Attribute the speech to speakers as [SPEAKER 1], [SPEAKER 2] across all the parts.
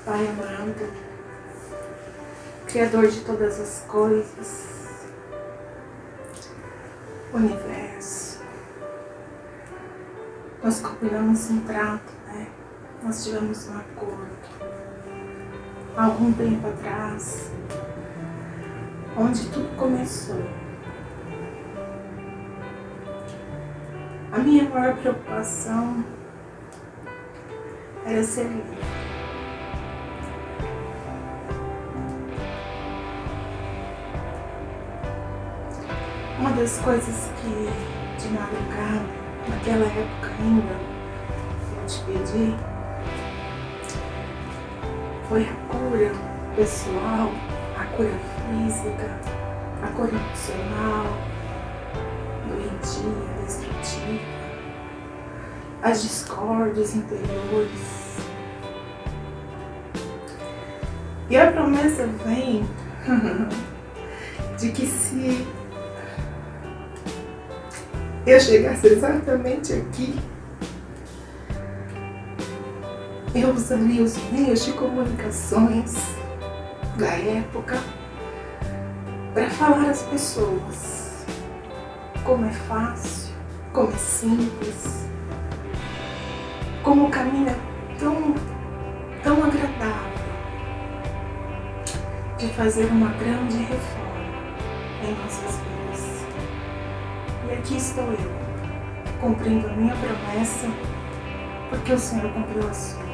[SPEAKER 1] Pai amado, Criador de todas as coisas, universo, nós combinamos um trato, né? Nós tivemos um acordo há algum tempo atrás, onde tudo começou. A minha maior preocupação era ser livre. Uma das coisas que de madrugada, naquela época ainda, eu te pedi, foi a cura pessoal, a cura física, a cura emocional, doentia, destrutiva, as discórdias interiores. E a promessa vem de que se eu chegasse exatamente aqui, eu usaria os meios de comunicações da época para falar às pessoas como é fácil, como é simples, como o caminho é tão agradável de fazer uma grande reforma em nossas vidas. E aqui estou eu, cumprindo a minha promessa, porque o Senhor cumpriu a sua.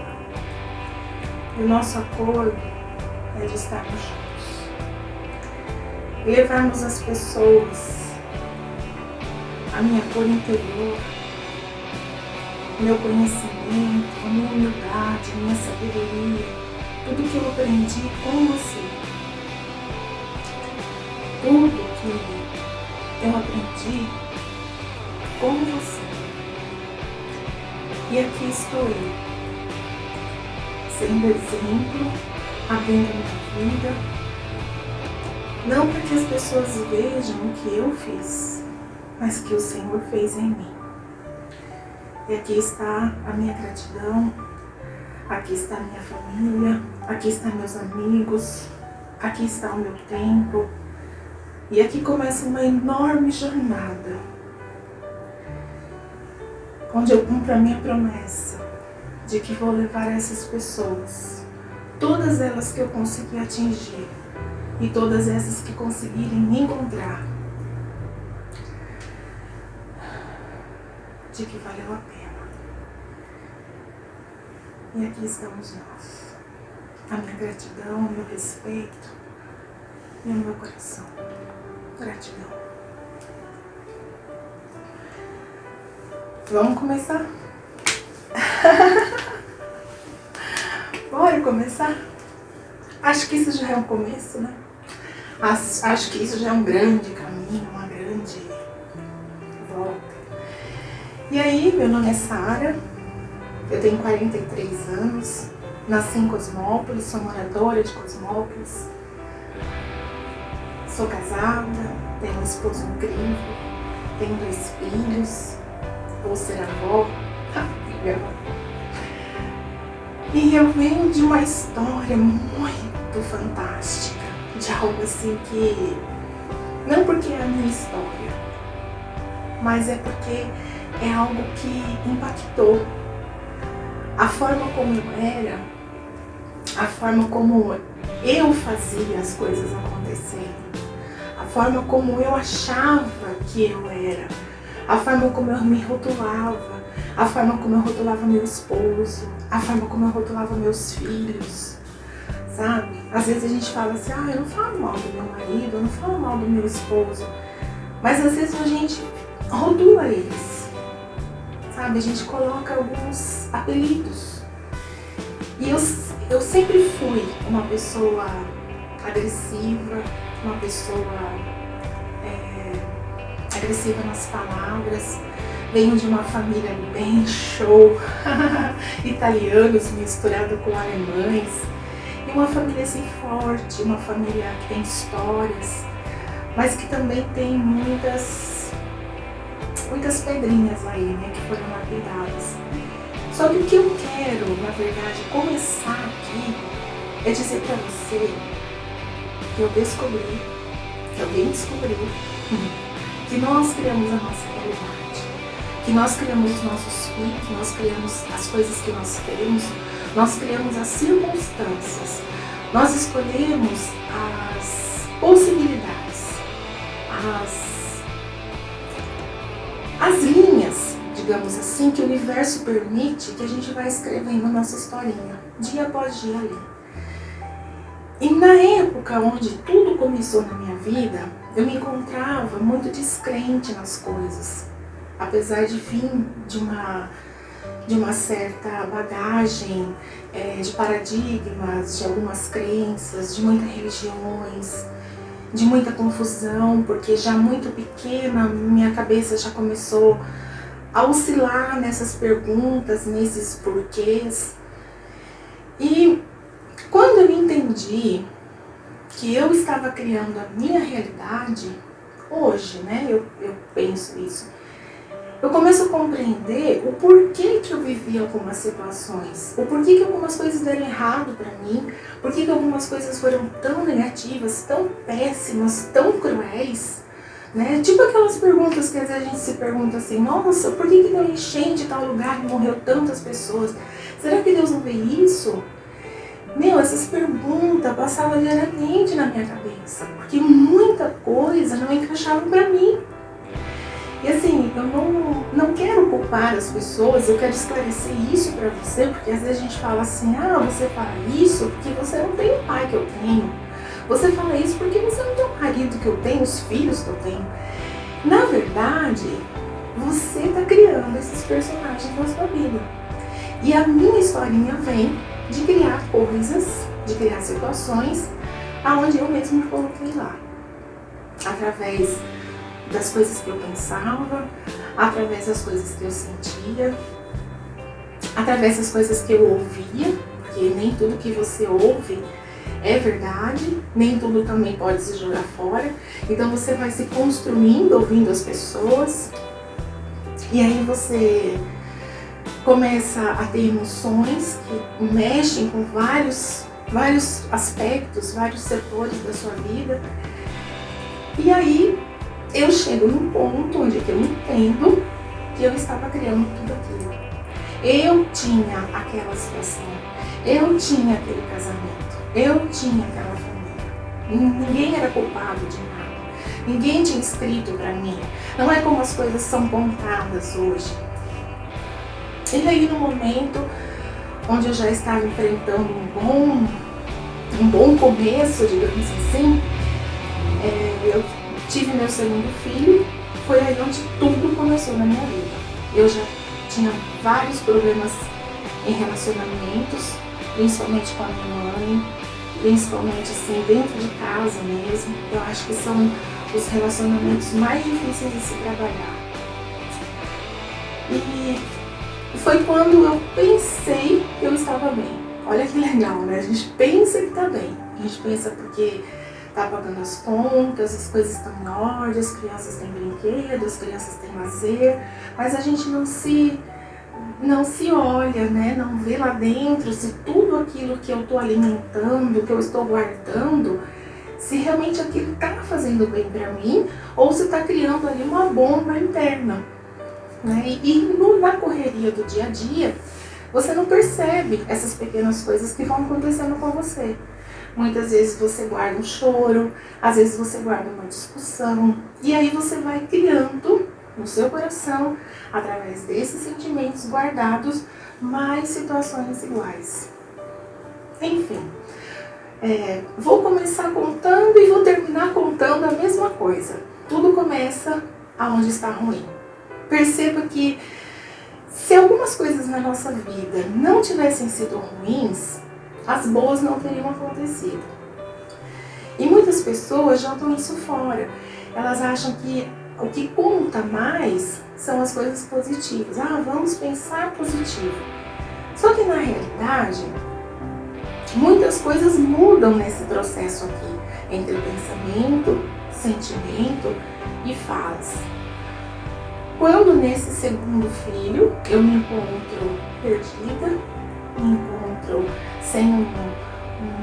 [SPEAKER 1] E o nosso acordo é de estarmos juntos e levarmos as pessoas a minha cor interior, o meu conhecimento, a minha humildade, a minha sabedoria, tudo que eu aprendi com você, tudo que eu aprendi com você. E aqui estou eu, sendo exemplo, abrindo a minha vida, não para que as pessoas vejam o que eu fiz, mas que o Senhor fez em mim. E aqui está a minha gratidão, aqui está a minha família, aqui estão meus amigos, aqui está o meu tempo, e aqui começa uma enorme jornada, onde eu cumpro a minha promessa de que vou levar essas pessoas, todas elas que eu conseguir atingir e todas essas que conseguirem me encontrar, de que valeu a pena. E aqui estamos nós, a minha gratidão, o meu respeito e o meu coração. Gratidão. Vamos começar? Bora começar? Acho que isso já é um começo, né? Acho que isso já é um grande caminho, uma grande volta. E aí, meu nome é Sara, eu tenho 43 anos, nasci em Cosmópolis, sou moradora de Cosmópolis, sou casada, tenho um esposo incrível, tenho 2 filhos, vou ser avó. E eu venho de uma história muito fantástica, de algo assim que, não porque é a minha história, mas é porque é algo que impactou a forma como eu era, a forma como eu fazia as coisas acontecerem, a forma como eu achava que eu era, a forma como eu me rotulava, a forma como eu rotulava meu esposo, a forma como eu rotulava meus filhos, sabe? Às vezes a gente fala assim, eu não falo mal do meu marido, eu não falo mal do meu esposo, mas às vezes a gente rotula eles, sabe? A gente coloca alguns apelidos. E eu sempre fui uma pessoa agressiva, uma pessoa agressiva nas palavras. Venho de uma família bem show, italianos misturado com alemães, e uma família assim forte, uma família que tem histórias, mas que também tem muitas pedrinhas aí, né, que foram lapidadas. Só que o que eu quero, na verdade, começar aqui é dizer para você que eu descobri, que alguém descobriu, que nós criamos a nossa realidade, que nós criamos os nossos filhos, nós criamos as coisas que nós temos, nós criamos as circunstâncias, nós escolhemos as possibilidades, as linhas, digamos assim, que o universo permite que a gente vai escrevendo nossa historinha, dia após dia ali. E na época onde tudo começou na minha vida, eu me encontrava muito descrente nas coisas, apesar de vir de uma certa bagagem de paradigmas, de algumas crenças, de muitas religiões, de muita confusão, porque já muito pequena minha cabeça já começou a oscilar nessas perguntas, nesses porquês. E quando eu entendi que eu estava criando a minha realidade, hoje, né, eu penso isso, eu começo a compreender o porquê que eu vivi algumas situações, o porquê que algumas coisas deram errado para mim, porquê que algumas coisas foram tão negativas, tão péssimas, tão cruéis, né? Tipo aquelas perguntas que às vezes a gente se pergunta assim, nossa, por que deu enchente em tal lugar e morreu tantas pessoas? Será que Deus não vê isso? Meu, essas perguntas passavam diariamente na minha cabeça, porque muita coisa não encaixava para mim. E assim, eu não quero culpar as pessoas, eu quero esclarecer isso pra você, porque às vezes a gente fala assim, você fala isso porque você não tem o pai que eu tenho. Você fala isso porque você não tem o marido que eu tenho, os filhos que eu tenho. Na verdade, você está criando esses personagens na sua vida. E a minha historinha vem de criar coisas, de criar situações, aonde eu mesmo me coloquei lá. Através das coisas que eu pensava, através das coisas que eu sentia, através das coisas que eu ouvia, porque nem tudo que você ouve é verdade, nem tudo também pode se jogar fora. Então você vai se construindo ouvindo as pessoas, e aí você começa a ter emoções que mexem com vários aspectos, vários setores da sua vida. E aí eu chego num ponto onde eu entendo que eu estava criando tudo aquilo. Eu tinha aquela situação, eu tinha aquele casamento, eu tinha aquela família. Ninguém era culpado de nada, ninguém tinha escrito para mim. Não é como as coisas são contadas hoje. E aí no momento onde eu já estava enfrentando um bom começo, digamos assim, eu tive meu segundo filho, foi aí onde tudo começou na minha vida. Eu já tinha vários problemas em relacionamentos, principalmente com a minha mãe, principalmente assim, dentro de casa mesmo. Eu acho que são os relacionamentos mais difíceis de se trabalhar. E foi quando eu pensei que eu estava bem. Olha que legal, né? A gente pensa que está bem. A gente pensa porque tá pagando as contas, as coisas estão em ordem, as crianças têm brinquedos, as crianças têm lazer, mas a gente não se olha, né? Não vê lá dentro se tudo aquilo que eu estou alimentando, que eu estou guardando, se realmente aquilo está fazendo bem para mim ou se está criando ali uma bomba interna, né? Na correria do dia a dia, você não percebe essas pequenas coisas que vão acontecendo com você. Muitas vezes você guarda um choro, às vezes você guarda uma discussão, e aí você vai criando no seu coração, através desses sentimentos guardados, mais situações iguais. Enfim, vou começar contando e vou terminar contando a mesma coisa. Tudo começa aonde está ruim. Perceba que se algumas coisas na nossa vida não tivessem sido ruins, as boas não teriam acontecido. E muitas pessoas jogam isso fora. Elas acham que o que conta mais são as coisas positivas. Vamos pensar positivo. Só que na realidade, muitas coisas mudam nesse processo aqui, entre pensamento, sentimento e falas. Quando nesse segundo filho eu me encontro perdida, me encontro sem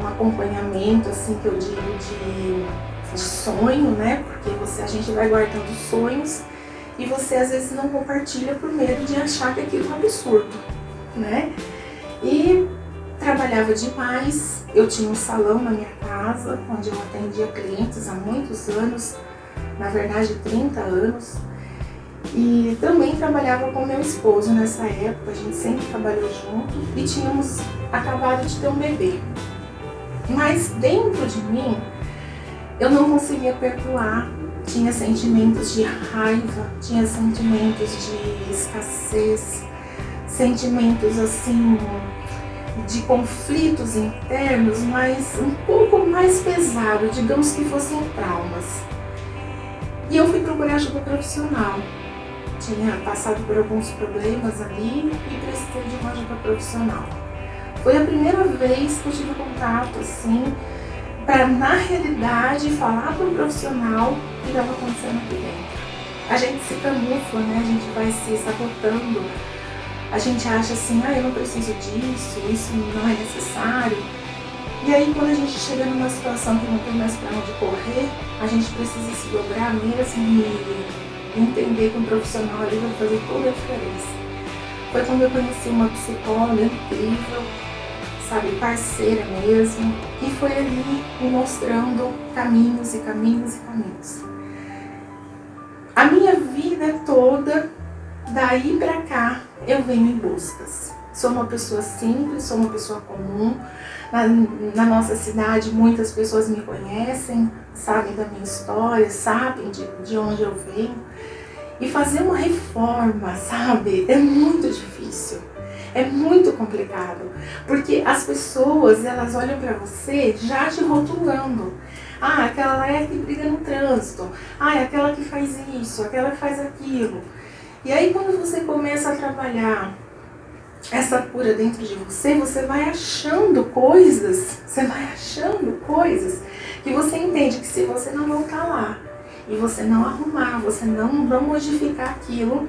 [SPEAKER 1] um acompanhamento, assim, que eu digo de sonho, né? Porque a gente vai guardando sonhos e você às vezes não compartilha por medo de achar que aquilo é um absurdo, né? E trabalhava demais, eu tinha um salão na minha casa, onde eu atendia clientes há muitos anos, na verdade 30 anos, e também trabalhava com meu esposo nessa época, a gente sempre trabalhou junto e tínhamos acabado de ter um bebê. Mas dentro de mim, eu não conseguia perdoar, tinha sentimentos de raiva, tinha sentimentos de escassez, sentimentos assim de conflitos internos, mas um pouco mais pesado, digamos que fossem traumas. E eu fui procurar ajuda profissional. Tinha passado por alguns problemas ali e precisei de uma ajuda profissional. Foi a primeira vez que eu tive contato, assim, para na realidade falar para um profissional o que estava acontecendo aqui dentro. A gente se camufla, né? A gente vai se sabotando. A gente acha assim, eu não preciso disso, isso não é necessário. E aí quando a gente chega numa situação que não tem mais para onde correr, a gente precisa se dobrar mesmo e entender que um profissional ali vai fazer toda a diferença. Foi quando eu conheci uma psicóloga incrível, sabe, parceira mesmo, e foi ali me mostrando caminhos e caminhos e caminhos. A minha vida toda, daí pra cá, eu venho em buscas. Sou uma pessoa simples, sou uma pessoa comum. Na nossa cidade, muitas pessoas me conhecem, sabem da minha história, sabem de onde eu venho. E fazer uma reforma, sabe, é muito difícil. É muito complicado, porque as pessoas, elas olham pra você já te rotulando. Aquela lá é a que briga no trânsito. É aquela que faz isso, aquela que faz aquilo. E aí quando você começa a trabalhar essa cura dentro de você, você vai achando coisas, que você entende que se você não voltar lá e você não arrumar, você não modificar aquilo,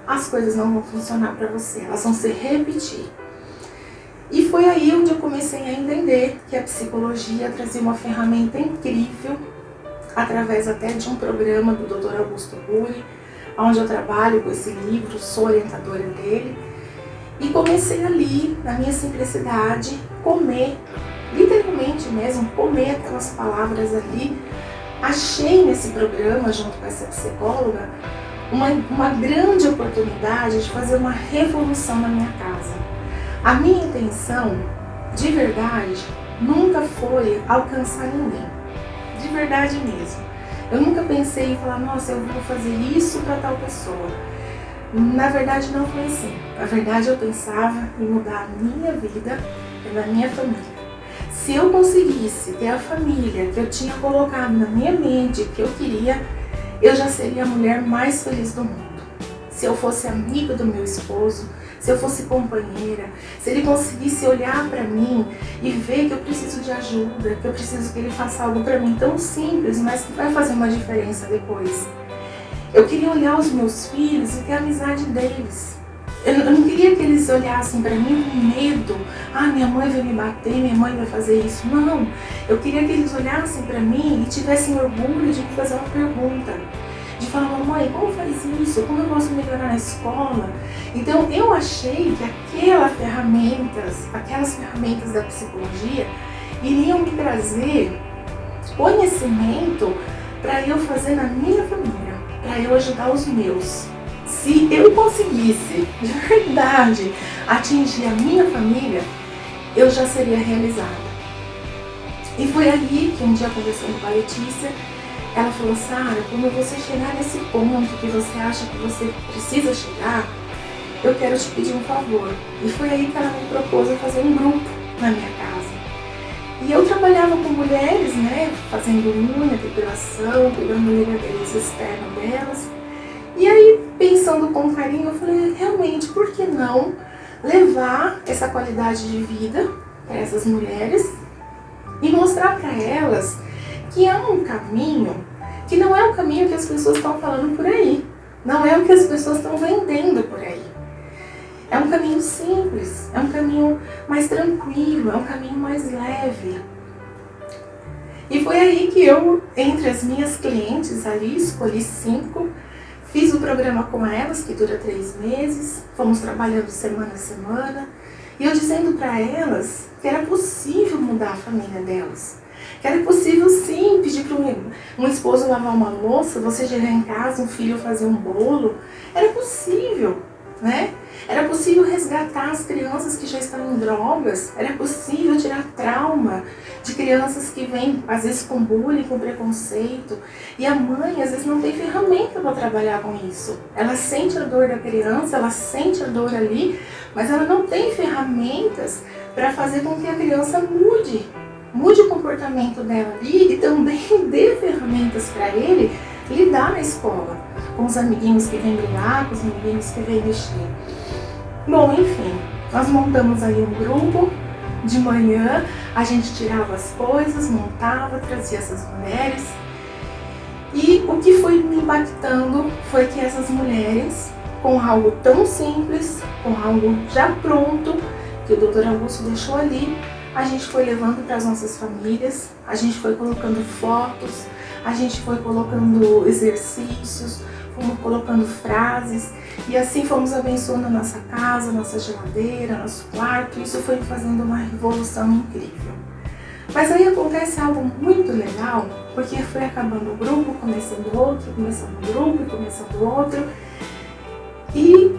[SPEAKER 1] as coisas não vão funcionar para você, elas vão se repetir. E foi aí onde eu comecei a entender que a psicologia trazia uma ferramenta incrível, através até de um programa do Dr. Augusto Cury, onde eu trabalho com esse livro, sou orientadora dele. E comecei ali, na minha simplicidade, comer, literalmente mesmo, comer aquelas palavras ali. Achei nesse programa, junto com essa psicóloga, uma grande oportunidade de fazer uma revolução na minha casa. A minha intenção, de verdade, nunca foi alcançar ninguém. De verdade mesmo. Eu nunca pensei em falar, nossa, eu vou fazer isso para tal pessoa. Na verdade não foi assim. Na verdade eu pensava em mudar a minha vida e a minha família. Se eu conseguisse ter a família que eu tinha colocado na minha mente, que eu queria, eu já seria a mulher mais feliz do mundo. Se eu fosse amiga do meu esposo, se eu fosse companheira, se ele conseguisse olhar para mim e ver que eu preciso de ajuda, que eu preciso que ele faça algo para mim tão simples, mas que vai fazer uma diferença depois. Eu queria olhar os meus filhos e ter a amizade deles. Eu não queria que eles olhassem para mim com medo. Minha mãe vai me bater, minha mãe vai fazer isso. Não, eu queria que eles olhassem para mim e tivessem orgulho de me fazer uma pergunta. De falar, mamãe, como faz isso? Como eu posso melhorar na escola? Então eu achei que aquelas ferramentas da psicologia iriam me trazer conhecimento para eu fazer na minha família, para eu ajudar os meus. Se eu conseguisse, de verdade, atingir a minha família, eu já seria realizada. E foi ali que um dia, conversando com a Letícia, ela falou, Sara, quando você chegar nesse ponto que você acha que você precisa chegar, eu quero te pedir um favor. E foi aí que ela me propôs a fazer um grupo na minha casa. E eu trabalhava com mulheres, né, fazendo unha, depilação, cuidando do ligamento externo delas. E aí, pensando com carinho, eu falei, realmente, por que não levar essa qualidade de vida para essas mulheres e mostrar para elas que há um caminho que não é o caminho que as pessoas estão falando por aí, não é o que as pessoas estão vendendo por aí. É um caminho simples, é um caminho mais tranquilo, é um caminho mais leve. E foi aí que eu, entre as minhas clientes ali, escolhi 5, fiz o programa com elas, que dura 3 meses, fomos trabalhando semana a semana, e eu dizendo para elas que era possível mudar a família delas, que era possível sim pedir para um esposo lavar uma louça, você chegar em casa, um filho fazer um bolo, era possível, né? Era possível resgatar as crianças que já estão em drogas, era possível tirar trauma de crianças que vêm, às vezes, com bullying, com preconceito. E a mãe, às vezes, não tem ferramenta para trabalhar com isso. Ela sente a dor da criança, ela sente a dor ali, mas ela não tem ferramentas para fazer com que a criança mude o comportamento dela ali e também dê ferramentas para ele lidar na escola, com os amiguinhos que vêm brigar, com os amiguinhos que vêm mexer. Bom, enfim, nós montamos aí um grupo. De manhã a gente tirava as coisas, montava, trazia essas mulheres. E o que foi me impactando foi que essas mulheres, com algo tão simples, com algo já pronto, que o Dr. Augusto deixou ali, a gente foi levando para as nossas famílias, a gente foi colocando fotos, a gente foi colocando exercícios, fomos colocando frases, e assim fomos abençoando a nossa casa, nossa geladeira, nosso quarto. Isso foi fazendo uma revolução incrível. Mas aí acontece algo muito legal, porque foi acabando o grupo, começando outro, começando um grupo e começando outro. E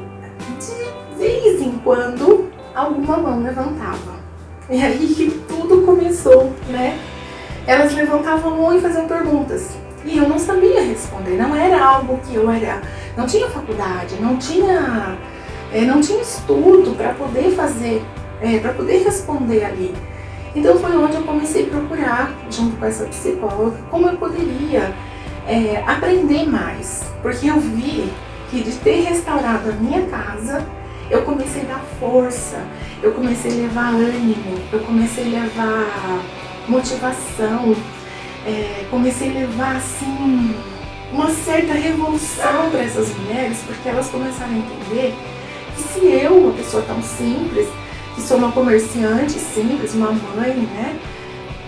[SPEAKER 1] de vez em quando alguma mão levantava. E aí que tudo começou, né? Elas levantavam a mão e faziam perguntas. E eu não sabia responder, não era algo que eu era... Não tinha faculdade, não tinha estudo para poder fazer, para poder responder ali. Então foi onde eu comecei a procurar, junto com essa psicóloga, como eu poderia aprender mais. Porque eu vi que de ter restaurado a minha casa, eu comecei a dar força, eu comecei a levar ânimo, eu comecei a levar motivação, comecei a levar assim uma certa revolução para essas mulheres, porque elas começaram a entender que se eu, uma pessoa tão simples, que sou uma comerciante simples, uma mãe, né,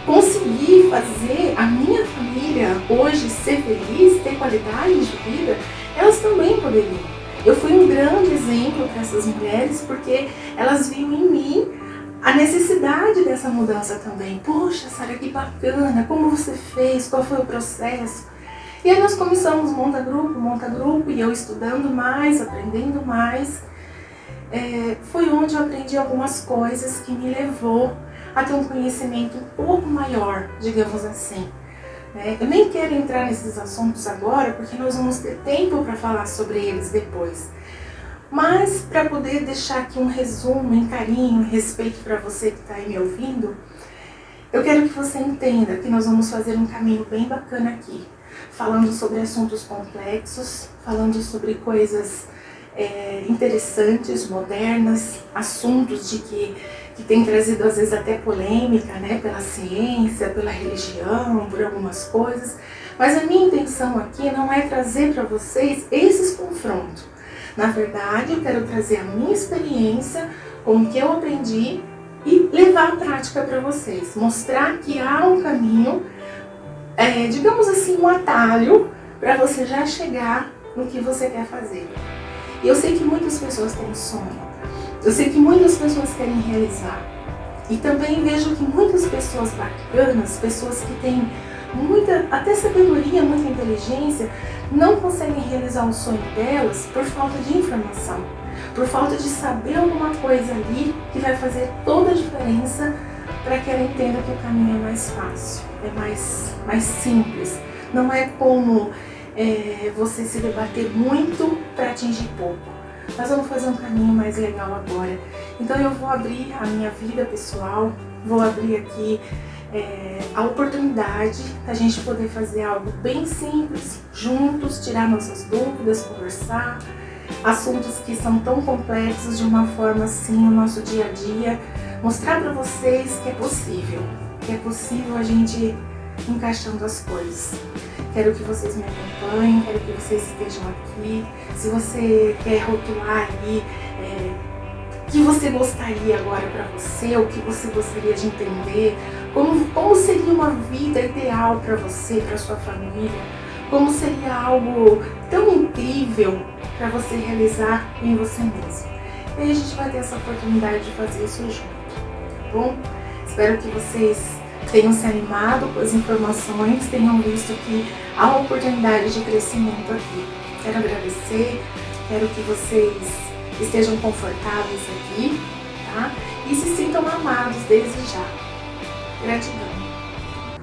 [SPEAKER 1] conseguir fazer a minha família hoje ser feliz, ter qualidade de vida, elas também poderiam. Eu fui um grande exemplo para essas mulheres, porque elas viam em mim a necessidade dessa mudança também. Poxa, Sara, que bacana, como você fez, qual foi o processo? E aí nós começamos, monta grupo, e eu estudando mais, aprendendo mais. Foi onde eu aprendi algumas coisas que me levou a ter um conhecimento um pouco maior, digamos assim. Eu nem quero entrar nesses assuntos agora, porque nós vamos ter tempo para falar sobre eles depois. Mas, para poder deixar aqui um resumo, em carinho, em respeito para você que está aí me ouvindo, eu quero que você entenda que nós vamos fazer um caminho bem bacana aqui, falando sobre assuntos complexos, falando sobre coisas interessantes, modernas, assuntos que tem trazido às vezes até polêmica, né, pela ciência, pela religião, por algumas coisas. Mas a minha intenção aqui não é trazer para vocês esses confrontos. Na verdade, eu quero trazer a minha experiência com o que eu aprendi e levar a prática para vocês. Mostrar que há um caminho, digamos assim, um atalho para você já chegar no que você quer fazer. E eu sei que muitas pessoas têm sonho. Eu sei que muitas pessoas querem realizar. E também vejo que muitas pessoas bacanas, pessoas que têm muita, até sabedoria, muita inteligência, não conseguem realizar o sonho delas por falta de informação, por falta de saber alguma coisa ali que vai fazer toda a diferença para que ela entenda que o caminho é mais fácil, é mais simples. Não é como você se debater muito para atingir pouco. Nós vamos fazer um caminho mais legal agora. Então eu vou abrir a minha vida pessoal, vou abrir aqui a oportunidade da gente poder fazer algo bem simples, juntos, tirar nossas dúvidas, conversar, assuntos que são tão complexos de uma forma assim no nosso dia a dia, mostrar para vocês que é possível a gente encaixando as coisas. Quero que vocês me acompanhem, quero que vocês estejam aqui. Se você quer rotular aí que você gostaria agora para você, o que você gostaria de entender, como seria uma vida ideal para você, para sua família, como seria algo tão incrível para você realizar em você mesmo. E aí a gente vai ter essa oportunidade de fazer isso junto, tá bom? Espero que vocês tenham se animado com as informações, tenham visto que há uma oportunidade de crescimento aqui. Quero agradecer, quero que vocês estejam confortáveis aqui, tá? E se sintam amados desde já. Gratidão.